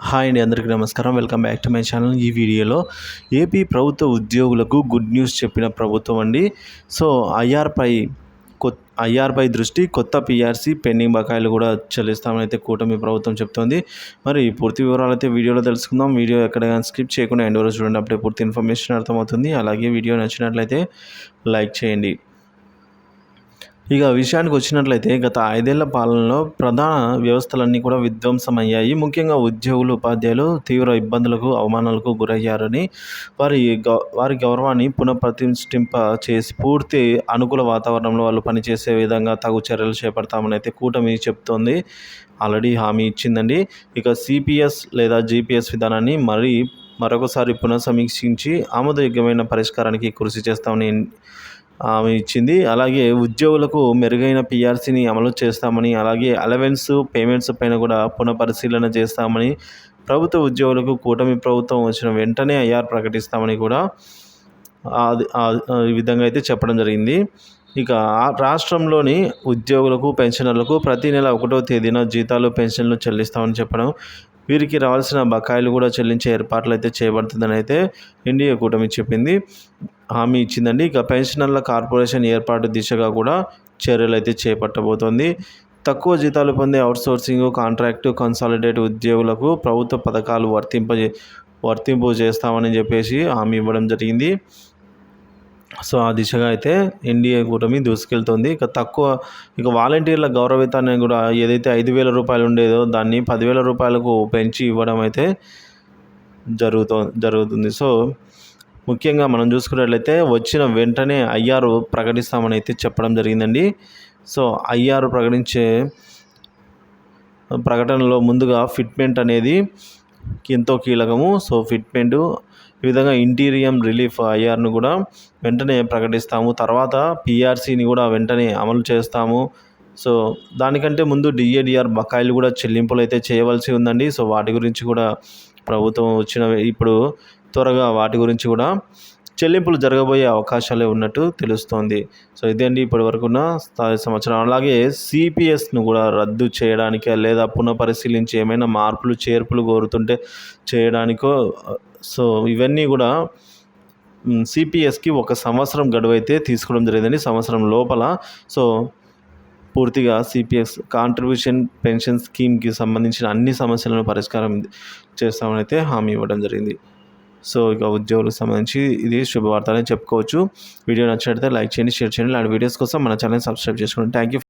Hi అండి, అందరికీ నమస్కారం. Welcome back to my channel. ఈ వీడియోలో ఏపీ ప్రభుత్వ ఉద్యోగులకు గుడ్ న్యూస్ చెప్పిన ప్రభుత్వం అండి. సో ఐఆర్పై దృష్టి, కొత్త పీఆర్సీ, పెండింగ్ బకాయిలు కూడా చెల్లిస్తామని అయితే కూటమి ప్రభుత్వం చెప్తోంది. మరి పూర్తి వివరాలు అయితే వీడియోలో తెలుసుకుందాం. వీడియో ఎక్కడ కానీ స్కిప్ చేయకుండా ఎండ్ వరకు చూడండి, అప్పుడే పూర్తి ఇన్ఫర్మేషన్ అర్థమవుతుంది. అలాగే వీడియో నచ్చినట్లయితే లైక్ చేయండి. ఇక విషయానికి వచ్చినట్లయితే గత 5 ఏళ్ల పాలనలో ప్రధాన వ్యవస్థలన్నీ కూడా విధ్వంసమయ్యాయి. ముఖ్యంగా ఉద్యోగులు, ఉపాధ్యాయులు తీవ్ర ఇబ్బందులకు, అవమానాలకు గురయ్యారని, వారి గౌరవాన్ని పునఃప్రతిష్ఠింప చేసి పూర్తి అనుకూల వాతావరణంలో వాళ్ళు పనిచేసే విధంగా తగు చర్యలు చేపడతామని అయితే కూటమి చెప్తోంది. ఆల్రెడీ హామీ ఇచ్చిందండి. ఇక సిపిఎస్ లేదా జిపిఎస్ విధానాన్ని మరొకసారి పునఃసమీక్షించి ఆమోదయోగ్యమైన పరిష్కారానికి కృషి చేస్తామని ఆమె ఇచ్చింది. అలాగే ఉద్యోగులకు మెరుగైన పీఆర్సీని అమలు చేస్తామని, అలాగే అలవెన్స్ పేమెంట్స్ పైన కూడా పునఃపరిశీలన చేస్తామని, ప్రభుత్వ ఉద్యోగులకు కూటమి ప్రభుత్వం వచ్చిన వెంటనే ఐఆర్ ప్రకటిస్తామని కూడా ఈ విధంగా అయితే చెప్పడం జరిగింది. ఇక రాష్ట్రంలోని ఉద్యోగులకు, పెన్షనర్లకు ప్రతి నెల 1వ తేదీన జీతాలు, పెన్షన్లు చెల్లిస్తామని చెప్పడం, వీరికి రావాల్సిన బకాయిలు కూడా చెల్లించే ఏర్పాట్లు అయితే చేయబడుతుందని అయితే ఎన్డీఏ కూటమి హామీ ఇచ్చిందండి. ఇక పెన్షనర్ల కార్పొరేషన్ ఏర్పాటు దిశగా కూడా చర్యలు అయితే చేపట్టబోతోంది. తక్కువ జీతాలు పొందే అవుట్సోర్సింగ్, కాంట్రాక్టు, కన్సాలిడేట్ ఉద్యోగులకు ప్రభుత్వ పథకాలు వర్తింపు చేస్తామని చెప్పేసి హామీ ఇవ్వడం జరిగింది. సో ఆ దిశగా అయితే ఎన్డీఏ కూటమి దూసుకెళ్తుంది. ఇక వాలంటీర్ల గౌరవేతాన్ని కూడా ఏదైతే 5,000 రూపాయలు ఉండేదో దాన్ని 10,000 రూపాయలకు పెంచి ఇవ్వడం అయితే జరుగుతుంది. సో ముఖ్యంగా మనం చూసుకున్నట్లయితే వచ్చిన వెంటనే ఐఆర్ ప్రకటిస్తామని అయితే చెప్పడం జరిగిందండి. సో ఐఆర్ ప్రకటించే ప్రకటనలో ముందుగా ఫిట్మెంట్ అనేది ఎంతో కీలకము. సో ఫిట్మెంటు, ఈ విధంగా ఇంటీరియం రిలీఫ్ ఐఆర్ను కూడా వెంటనే ప్రకటిస్తాము. తర్వాత పీఆర్సీని కూడా వెంటనే అమలు చేస్తాము. సో దానికంటే ముందు డిఏడిఆర్ బకాయిలు కూడా చెల్లింపులు అయితే చేయవలసి ఉందండి. సో వాటి గురించి కూడా ప్రభుత్వం ఇప్పుడు త్వరగా వాటి గురించి కూడా చెల్లింపులు జరగబోయే అవకాశాలే ఉన్నట్టు తెలుస్తోంది. సో ఇదేంటి ఇప్పటి వరకున్న స్థాయి సమాచారం. అలాగే సిపిఎస్ను కూడా రద్దు చేయడానికే లేదా పునఃపరిశీలించి ఏమైనా మార్పులు, చేర్పులు కోరుతుంటే చేయడానికో, సో ఇవన్నీ కూడా సిపిఎస్కి 1 సంవత్సరం గడువు అయితే తీసుకోవడం జరిగిందండి. సంవత్సరం లోపల సో పూర్తిగా సిపిఎస్ కాంట్రిబ్యూషన్ పెన్షన్ స్కీమ్కి సంబంధించిన అన్ని సమస్యలను పరిష్కారం చేస్తామని అయితే హామీ ఇవ్వడం జరిగింది. సో ఇక ఉద్యోగులకు సంబంధించి ఇది శుభవార్త అని చెప్పుకోవచ్చు. వీడియో నచ్చినట్లయితే లైక్ చేయండి, షేర్ చేయండి. ఇలాంటి వీడియోస్ కోసం మన ఛానల్ సబ్స్క్రైబ్ చేసుకోండి. Thank you.